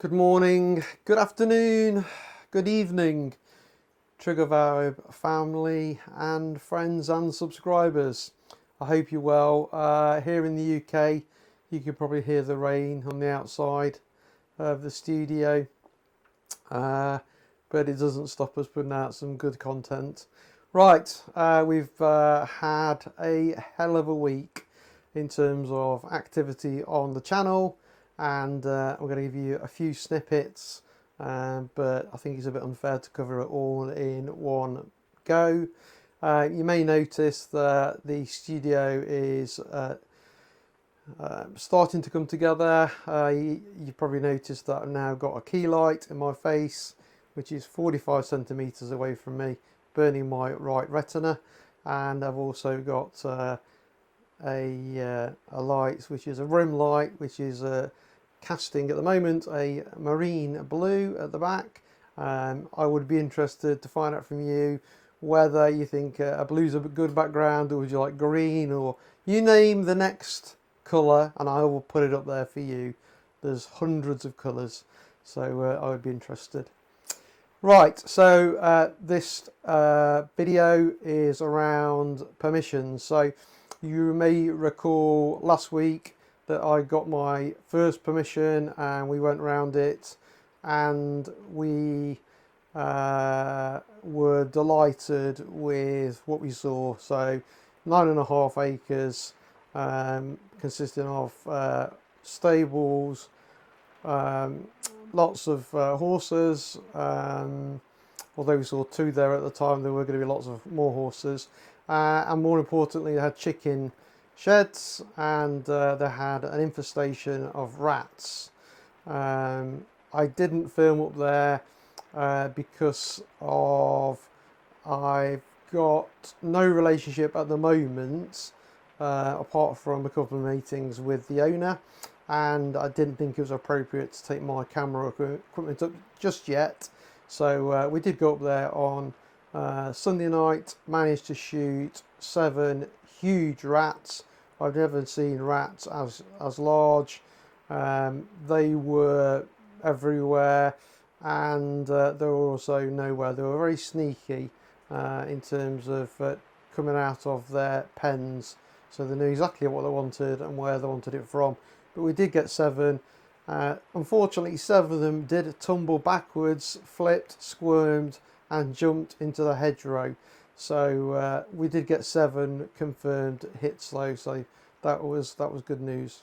Good morning, good afternoon, good evening, Trigger Vibe family and friends and subscribers. I hope you're well. Here in the UK, you can probably hear the rain on the outside of the studio, but it doesn't stop us putting out some good content. Right, we've had a hell of a week in terms of activity on the channel, and I'm going to give you a few snippets, but I think it's a bit unfair to cover it all in one go. You may notice that the studio is starting to come together. You probably noticed that I've now got a key light in my face, which is 45 centimeters away from me, burning my right retina, and I've also got a light which is a rim light, which is casting at the moment a marine blue at the back. I would be interested to find out from you whether you think a blue's a good background, or would you like green, or you name the next colour and I will put it up there for you. There's hundreds of colours, so I would be interested. Right, so this video is around permissions. So you may recall last week that I got my first permission and we went around it, and we were delighted with what we saw. So 9.5 acres, consisting of stables, lots of horses, although we saw 2 there at the time, there were going to be lots of more horses, and more importantly they had chicken sheds, and they had an infestation of rats. I didn't film up there because of I've got no relationship at the moment, apart from a couple of meetings with the owner, and I didn't think it was appropriate to take my camera equipment up just yet. So we did go up there on Sunday night, managed to shoot 7 huge rats. I've never seen rats as large. They were everywhere, and they were also nowhere. They were very sneaky in terms of coming out of their pens, so they knew exactly what they wanted and where they wanted it from. But we did get 7. Unfortunately, 7 of them did tumble backwards, flipped, squirmed and jumped into the hedgerow. So we did get 7 confirmed hit slow, so that was good news.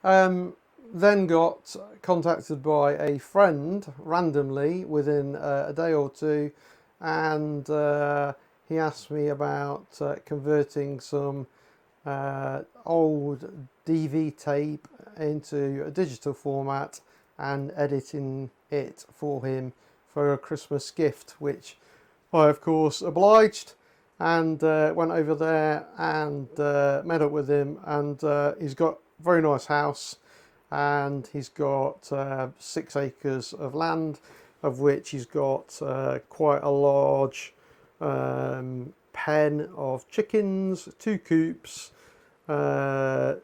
Then got contacted by a friend randomly within a day or two, and he asked me about converting some old DV tape into a digital format and editing it for him for a Christmas gift, which I of course obliged, and went over there and met up with him, and he's got a very nice house, and he's got 6 acres of land, of which he's got quite a large pen of chickens, 2 coops, total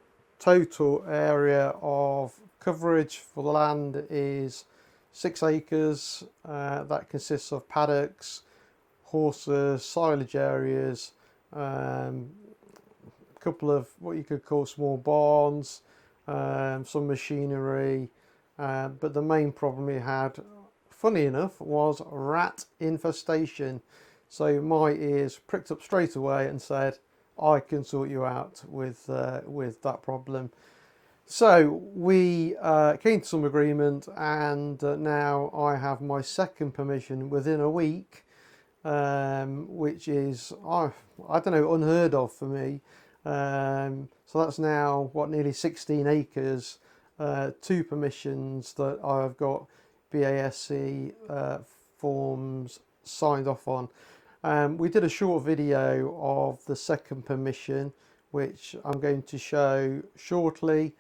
area of coverage for the land is 6 acres. That consists of paddocks, horses, silage areas, a couple of what you could call small barns, some machinery, but the main problem we had, funny enough, was rat infestation. So my ears pricked up straight away and said, I can sort you out with that problem. So we came to some agreement, and now I have my second permission within a week, which is, I don't know, unheard of for me. So that's now, what, nearly 16 acres, 2 permissions that I've got BASC forms signed off on. We did a short video of the second permission, which I'm going to show shortly.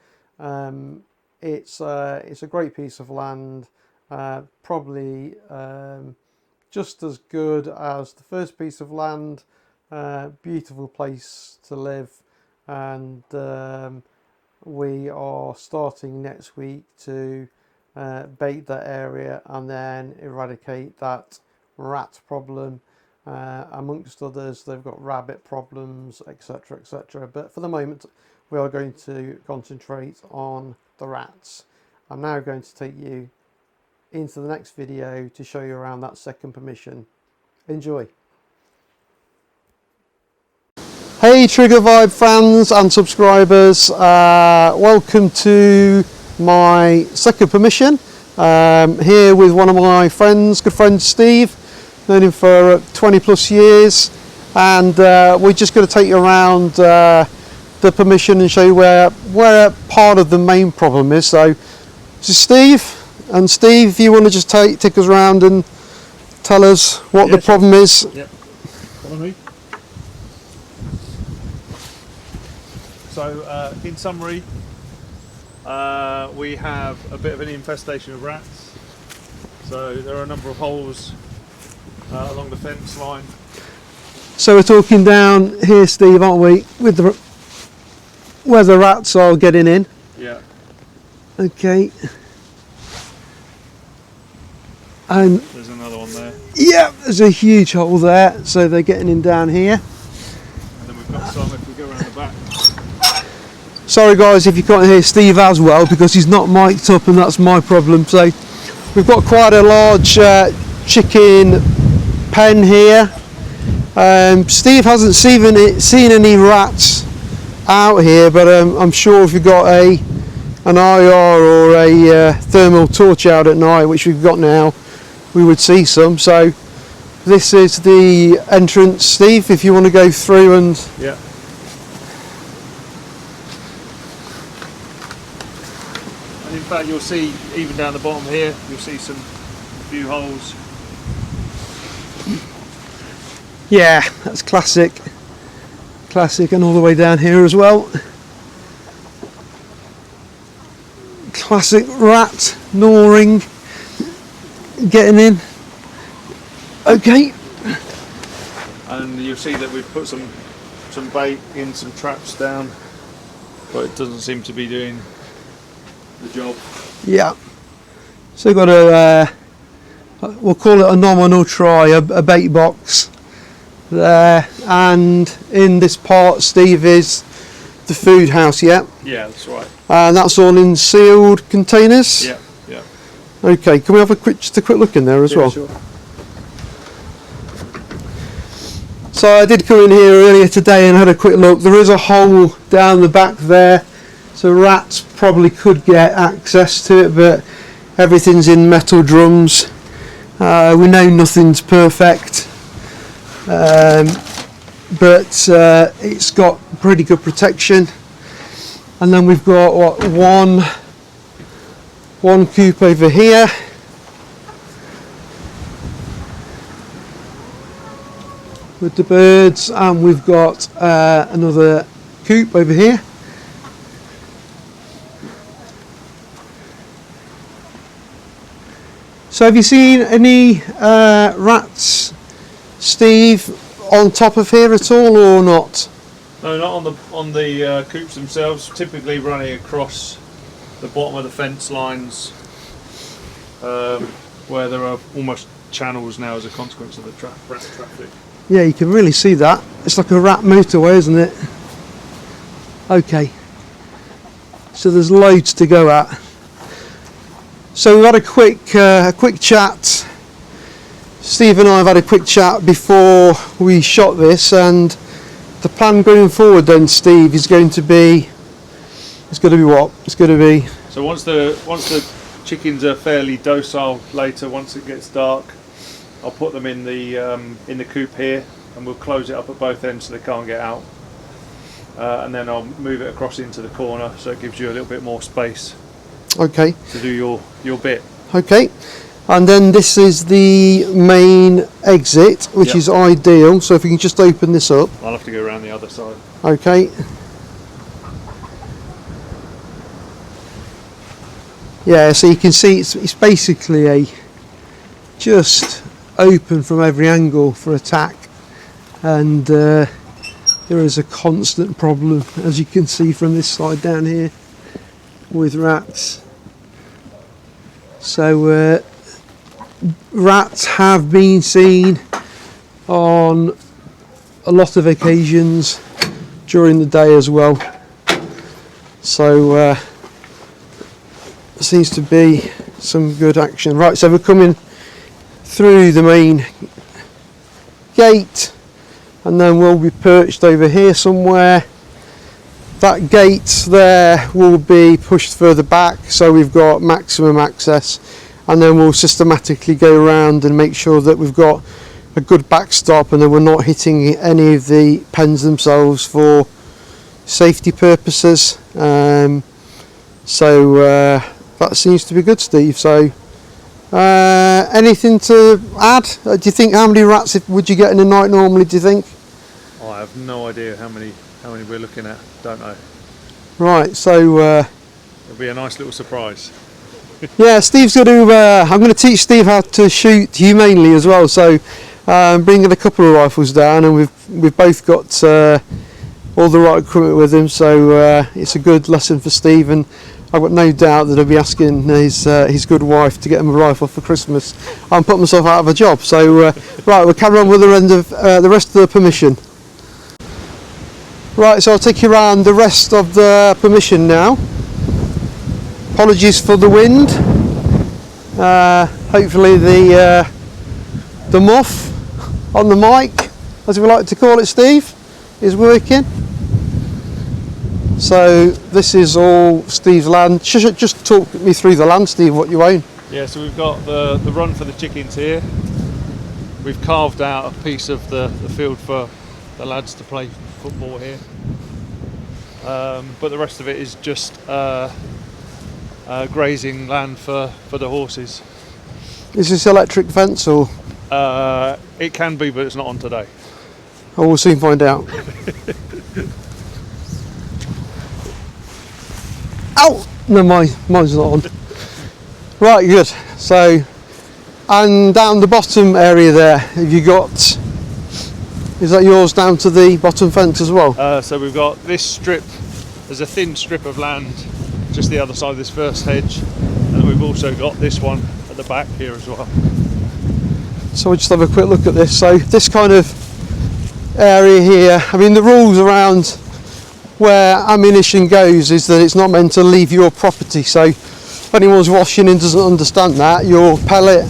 It's a great piece of land, probably just as good as the first piece of land. Beautiful place to live, and we are starting next week to bait that area and then eradicate that rat problem. Amongst others, they've got rabbit problems, etc., etc. But for the moment, we are going to concentrate on the rats. I'm now going to take you into the next video to show you around that second permission. Enjoy. Hey Trigger Vibe fans and subscribers, welcome to my second permission. Here with one of my friends, good friend Steve, known him for 20 plus years, and we're just going to take you around the permission and show you where part of the main problem is. So this is Steve, and Steve, if you want to just take us around and tell us what the problem is. Yep. Follow me. So in summary, we have a bit of an infestation of rats. So there are a number of holes along the fence line. So we're talking down here, Steve, aren't we, with where the rats are getting in? Yeah. Okay. And there's another one there. Yeah, there's a huge hole there, so they're getting in down here. And then we've got some if we go around the back. Sorry guys if you can't hear Steve as well, because he's not mic'd up and that's my problem. So we've got quite a large chicken pen here. Steve hasn't seen any rats out here, but I'm sure if you've got an IR or a thermal torch out at night, which we've got now, we would see some. So this is the entrance, Steve, if you want to go through and... Yeah. In fact, you'll see even down the bottom here, you'll see some few holes. Yeah, that's classic, and all the way down here as well. Classic rat gnawing, getting in. Okay. And you'll see that we've put some bait in, some traps down, but it doesn't seem to be doing the job. Yeah, so we've got a we'll call it a nominal try, a bait box there, and in this part, Steve, is the food house. Yeah, that's right, and that's all in sealed containers. yeah. Okay, can we have just a quick look in there as well? Sure. So I did come in here earlier today and had a quick look. There is a hole down the back there, so rats probably could get access to it, but everything's in metal drums. We know nothing's perfect, but it's got pretty good protection. And then we've got one coop over here. With the birds, and we've got another coop over here. So have you seen any rats, Steve, on top of here at all, or not? No, not on the coops themselves. Typically running across the bottom of the fence lines, where there are almost channels now as a consequence of the rat traffic. Yeah, you can really see that. It's like a rat motorway, isn't it? Okay. So there's loads to go at. So we've had a quick chat. Steve and I have had a quick chat before we shot this, and the plan going forward then, Steve, is going to be what? It's going to be... So once the chickens are fairly docile later, once it gets dark, I'll put them in the coop here, and we'll close it up at both ends so they can't get out. And then I'll move it across into the corner, so it gives you a little bit more space. Okay. To do your bit. Okay. And then this is the main exit, which is ideal. So if we can just open this up. I'll have to go around the other side. Okay. Yeah, so you can see it's basically just open from every angle for attack, and there is a constant problem, as you can see from this side down here, with rats. So rats have been seen on a lot of occasions during the day as well. So seems to be some good action. Right, so we're coming through the main gate and then we'll be perched over here somewhere. That gate there will be pushed further back so we've got maximum access, and then we'll systematically go around and make sure that we've got a good backstop and that we're not hitting any of the pens themselves for safety purposes. So that seems to be good, Steve. So anything to add? Do you think, how many rats would you get in a night normally, do you think? I have no idea how many we're looking at. Don't know. Right, so It'll be a nice little surprise. yeah, Steve's going to I'm going to teach Steve how to shoot humanely as well, so bringing a couple of rifles down, and we've both got all the right equipment with him, so it's a good lesson for Steve, and I've got no doubt that he'll be asking his good wife to get him a rifle for Christmas. I'm putting myself out of a job, so right, we'll carry on with the rest of the permission. Right, so I'll take you around the rest of the permission now. Apologies for the wind. Hopefully the muff on the mic, as we like to call it, Steve, is working. So this is all Steve's land. Just talk me through the land, Steve, what you own. Yeah, so we've got the run for the chickens here. We've carved out a piece of the field for the lads to play football here. But the rest of it is just grazing land for the horses. Is this electric fence or? It can be, but it's not on today. Oh, we'll soon find out. Ow! No, mine's not on. Right, good. So, and down the bottom area there, have you got, is that yours down to the bottom fence as well? So we've got this strip, there's a thin strip of land just the other side of this first hedge, and then we've also got this one at the back here as well. So we'll just have a quick look at this. So this kind of area here, I mean the rules around where ammunition goes is that it's not meant to leave your property. So if anyone's watching and doesn't understand that, your pellet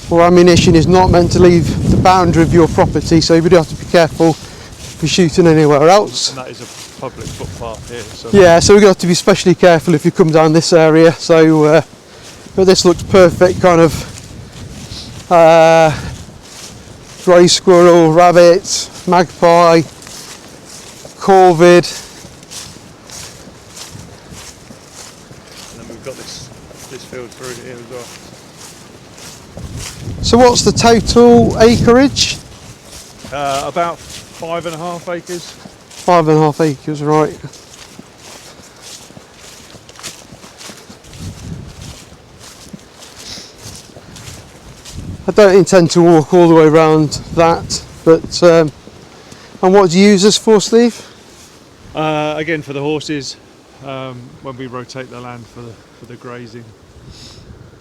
or ammunition is not meant to leave the boundary of your property, so you do have to be careful if you're shooting anywhere else. And that is a public footpath here. So. Yeah, so we've got to be especially careful if you come down this area. So but this looks perfect, kind of grey squirrel, rabbit, magpie, corvid. And then we've got this field through here as well. So what's the total acreage? About 5.5 acres. 5.5 acres, right. I don't intend to walk all the way around that, but and what do you use this for, Steve? Again, for the horses, when we rotate the land for the grazing.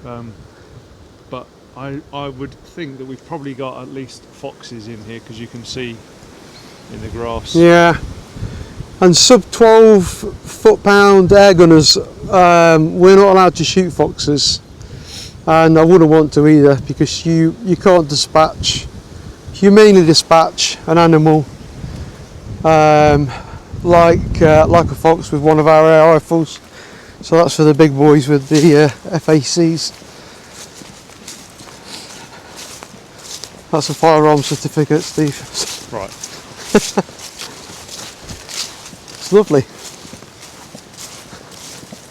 But I would think that we've probably got at least foxes in here, because you can see in the grass. Yeah, and sub 12 foot-pound air gunners, we're not allowed to shoot foxes, and I wouldn't want to either, because you can't humanely dispatch an animal like a fox with one of our air rifles. So that's for the big boys with the FACs. That's a firearm certificate, Steve. Right. It's lovely.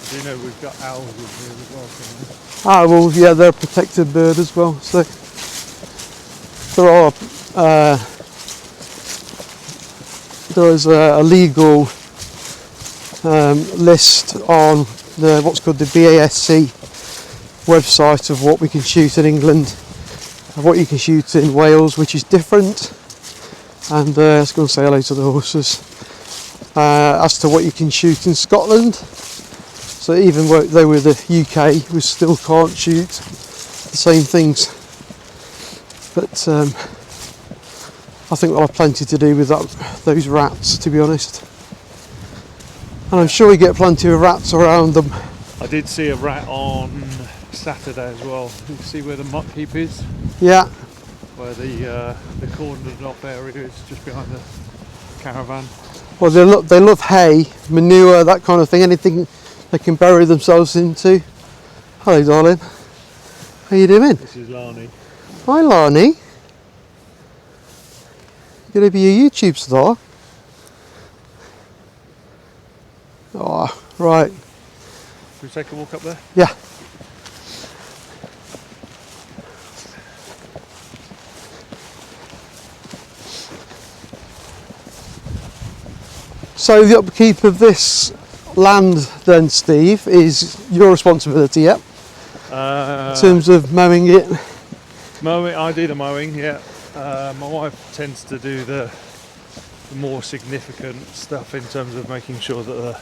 Do you know we've got owls in here as well? Ah, well, yeah, they're a protected bird as well. So there is a legal list on what's called the BASC website of what we can shoot in England and what you can shoot in Wales, which is different. And let's go and say hello to the horses. As to what you can shoot in Scotland, So even though we're the UK, we still can't shoot the same things. But I think we'll have plenty to do with those rats, to be honest. And I'm sure we get plenty of rats around them. I did see a rat on Saturday as well. You can see where the muck heap is? Yeah. Where the cornered off area is, just behind the caravan. Well, they love hay, manure, that kind of thing. Anything they can bury themselves into. Hello, darling. How you doing? This is Lani. Hi, Lani. You're going to be a YouTube star. Oh, right. Can we take a walk up there? Yeah. So the upkeep of this land then, Steve, is your responsibility, yeah? In terms of mowing it? Mowing, I do the mowing, yeah. My wife tends to do the more significant stuff in terms of making sure that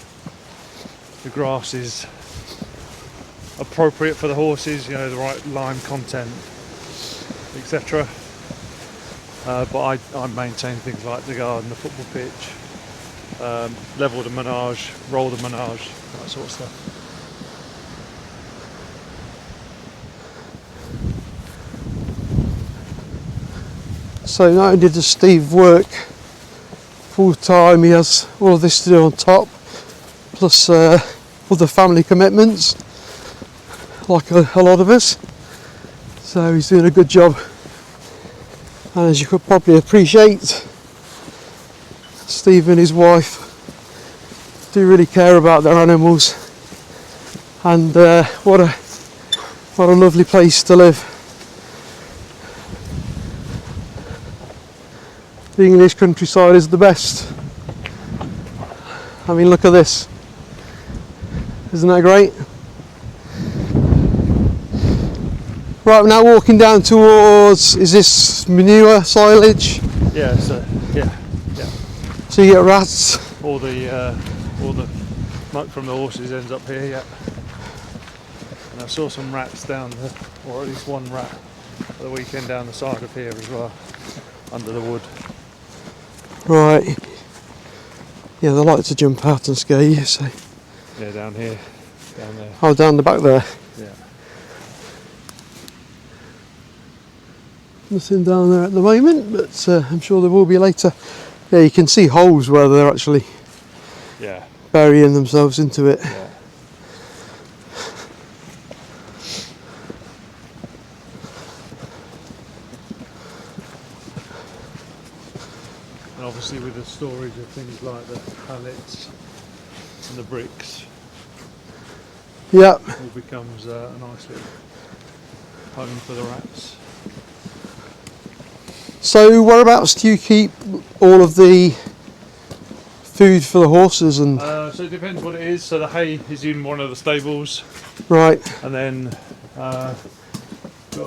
the grass is appropriate for the horses, you know, the right lime content, etc. But I maintain things like the garden, the football pitch, level the menage, roll the menage, that sort of stuff. So not only does Steve work full time, he has all of this to do on top, plus other family commitments, like a lot of us. So he's doing a good job, and as you could probably appreciate, Steve and his wife do really care about their animals, and what a lovely place to live. The English countryside is the best. I mean, look at this. Isn't that great? Right, we're now walking down towards, is this manure, silage? Yeah, so yeah. So you get rats. All the muck from the horses ends up here, yeah. And I saw some rats down there, or at least one rat at the weekend down the side of here as well, under the wood. Right. Yeah, they like to jump out and scare you, so. Yeah, down here, down there. Oh, down the back there. Yeah. Nothing down there at the moment, but I'm sure there will be later. Yeah, you can see holes where they're actually burying themselves into it. Yeah. And obviously with the storage of things like the pallets and the bricks, Yeah. it all becomes a nice little home for the rats. So whereabouts do you keep all of the food for the horses and? So it depends what it is. So the hay is in one of the stables, Right. and then got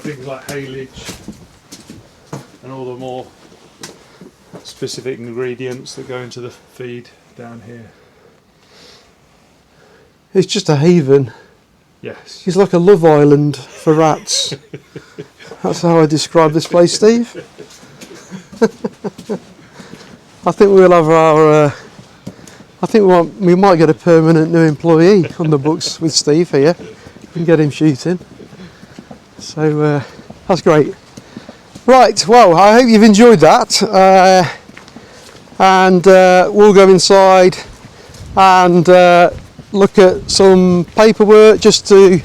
things like haylage and all the more specific ingredients that go into the feed down here. It's just a haven. Yes. It's like a love island for rats. That's how I describe this place, Steve. I think we'll have our. I think we might get a permanent new employee on the books with Steve here. We can get him shooting. So that's great. Right. Well, I hope you've enjoyed that, and we'll go inside and look at some paperwork just to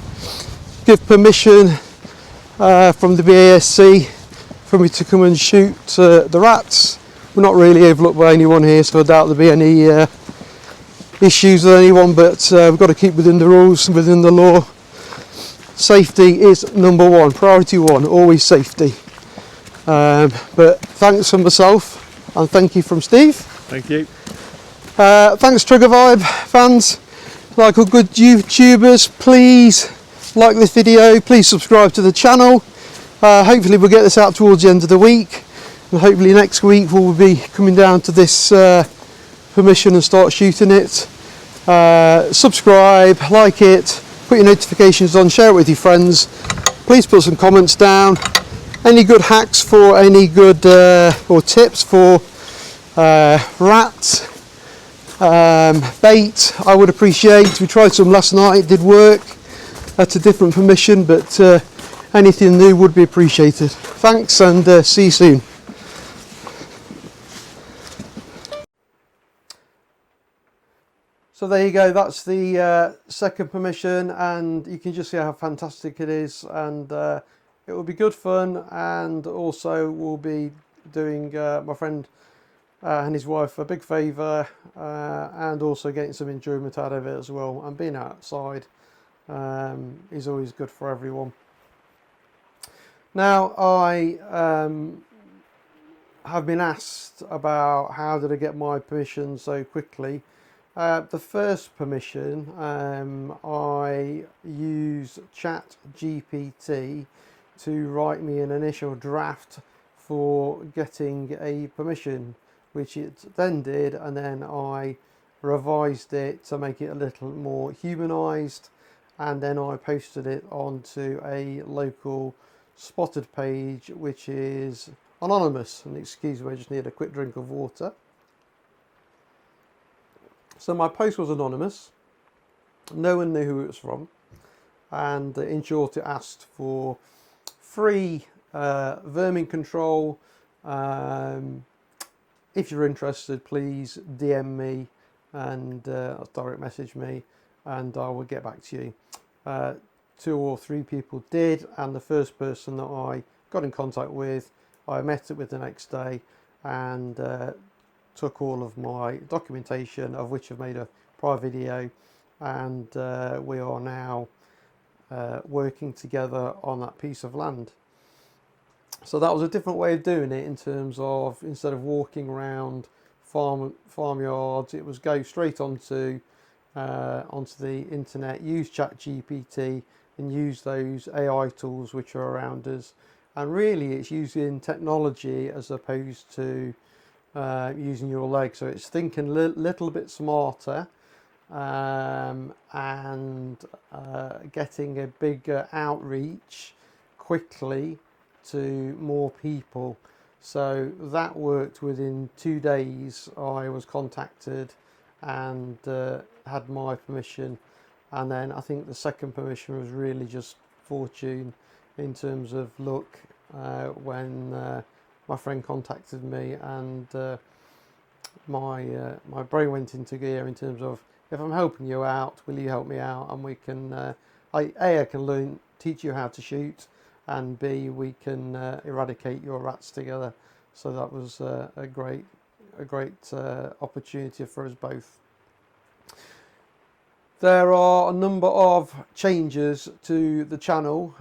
give permission from the BASC for me to come and shoot the rats. We're not really overlooked by anyone here, so I doubt there'll be any issues with anyone, but we've got to keep within the rules and within the law. Safety is number one, priority one, always safety. But thanks from myself, and thank you from Steve. Thank you. Thanks Trigger Vibe fans. Like all good YouTubers, please like this video, please subscribe to the channel. Hopefully we'll get this out towards the end of the week, and hopefully next week we'll be coming down to this permission and start shooting it. subscribe, like it, put your notifications on, share it with your friends. Please put some comments down. Any good hacks for any good or tips for rats, bait, I would appreciate. We tried some last night, it did work at a different permission, but anything new would be appreciated. Thanks, and see you soon. So there you go, that's the second permission, and you can just see how fantastic it is, and it will be good fun, and also we'll be doing my friend and his wife a big favour, and also getting some enjoyment out of it as well, and being outside is always good for everyone. Now, I have been asked about how did I get my permission so quickly. The first permission, I used ChatGPT to write me an initial draft for getting a permission, which it then did, and then I revised it to make it a little more humanized, and then I posted it onto a local spotted page which is anonymous. And excuse me, I just need a quick drink of water. So my post was anonymous, no one knew who it was from, and in short it asked for free VerminControl. If you're interested, please DM me and direct message me, and I will get back to you. 2 or 3 people did, and the first person that I got in contact with, I met it with the next day, and took all of my documentation, of which I've made a prior video, and we are now working together on that piece of land. So that was a different way of doing it, in terms of, instead of walking around farmyards, it was go straight onto the internet, use ChatGPT, and use those AI tools which are around us. And really it's using technology as opposed to using your legs. So it's thinking a little bit smarter, and getting a bigger outreach quickly to more people. So that worked. Within 2 days I was contacted and had my permission, and then I think the second permission was really just fortune in terms of luck, when my friend contacted me, and my brain went into gear in terms of, if I'm helping you out, will you help me out, and we can I can teach you how to shoot, and B, we can eradicate your rats together. So that was a great opportunity for us both. There are a number of changes to the channel,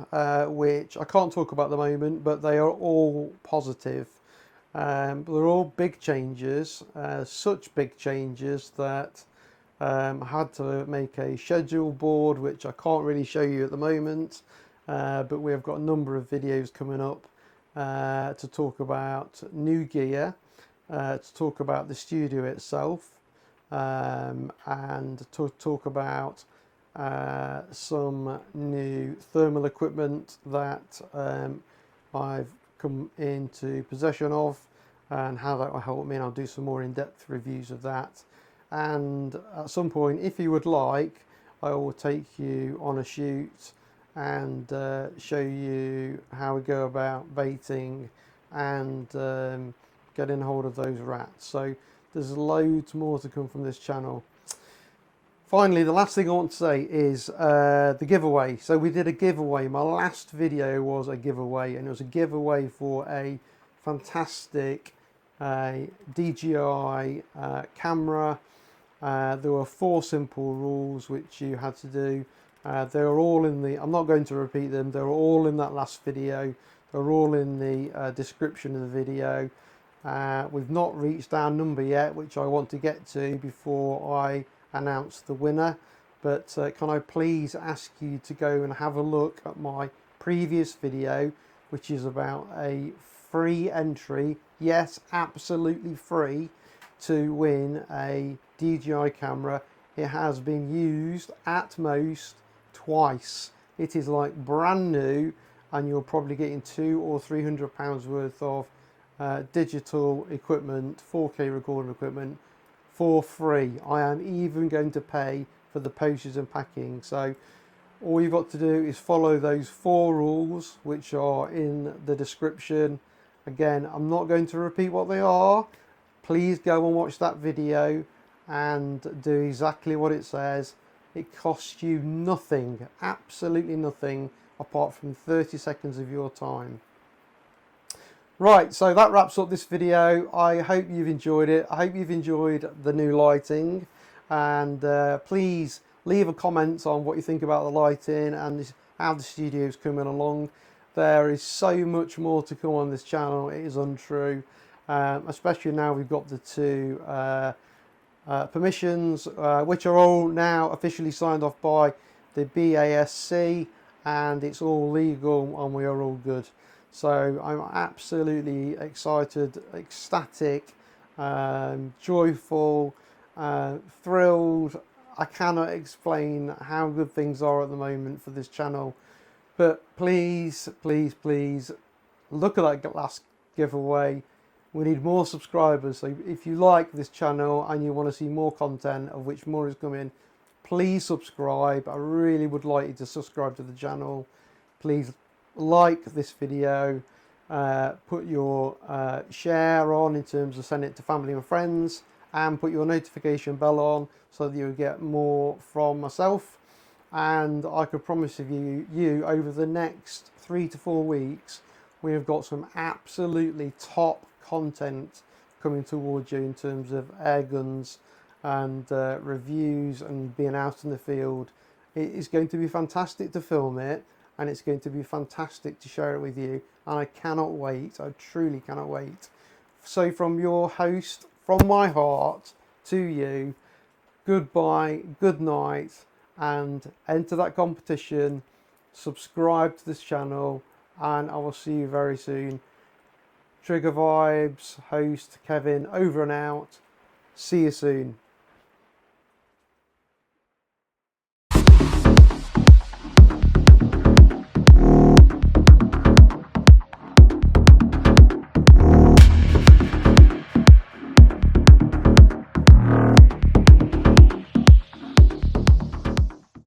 which I can't talk about at the moment, but they are all positive. They're all big changes, such big changes that I had to make a schedule board, which I can't really show you at the moment, but we have got a number of videos coming up to talk about new gear, to talk about the studio itself, and to talk about some new thermal equipment that I've come into possession of, and how that will help me, and I'll do some more in-depth reviews of that. And at some point, if you would like, I will take you on a shoot and show you how we go about baiting and getting hold of those rats. So there's loads more to come from this channel. Finally, the last thing I want to say is the giveaway. So we did a giveaway. My last video was a giveaway, and it was a giveaway for a fantastic DJI camera. There were 4 simple rules which you had to do. They were all in the, I'm not going to repeat them, they were all in that last video. They're all in the description of the video. We've not reached our number yet, which I want to get to before I announce the winner. But can I please ask you to go and have a look at my previous video, which is about a free entry, yes, absolutely free, to win a DJI camera it has been used at most twice. It is like brand new, and you're probably getting £200 or £300 worth of digital equipment, 4K recording equipment, for free. I am even going to pay for the postage and packing. So all you've got to do is follow those 4 rules, which are in the description. Again, I'm not going to repeat what they are. Please go and watch that video and do exactly what it says. It costs you nothing, absolutely nothing, apart from 30 seconds of your time. Right, so that wraps up this video. I hope you've enjoyed it. I hope you've enjoyed the new lighting, and please leave a comment on what you think about the lighting and how the studio's coming along. There is so much more to come on this channel, it is untrue, especially now we've got the 2 permissions, which are all now officially signed off by the BASC, and it's all legal and we are all good. So I'm absolutely excited, ecstatic, joyful, thrilled. I cannot explain how good things are at the moment for this channel. But please, please, please look at that last giveaway. We need more subscribers. So if you like this channel and you want to see more content, of which more is coming, please subscribe. I really would like you to subscribe to the channel. Please like this video, put your share on in terms of sending it to family and friends, and put your notification bell on so that you'll get more from myself. And I could promise you over the next 3 to 4 weeks, we have got some absolutely top content coming towards you in terms of air guns and reviews and being out in the field. It is going to be fantastic to film it, and it's going to be fantastic to share it with you, and I cannot wait. I truly cannot wait. So from your host, from my heart to you, goodbye, good night, and enter that competition. Subscribe to this channel, and I will see you very soon. Trigger Vibes host Kevin over and out. See you soon.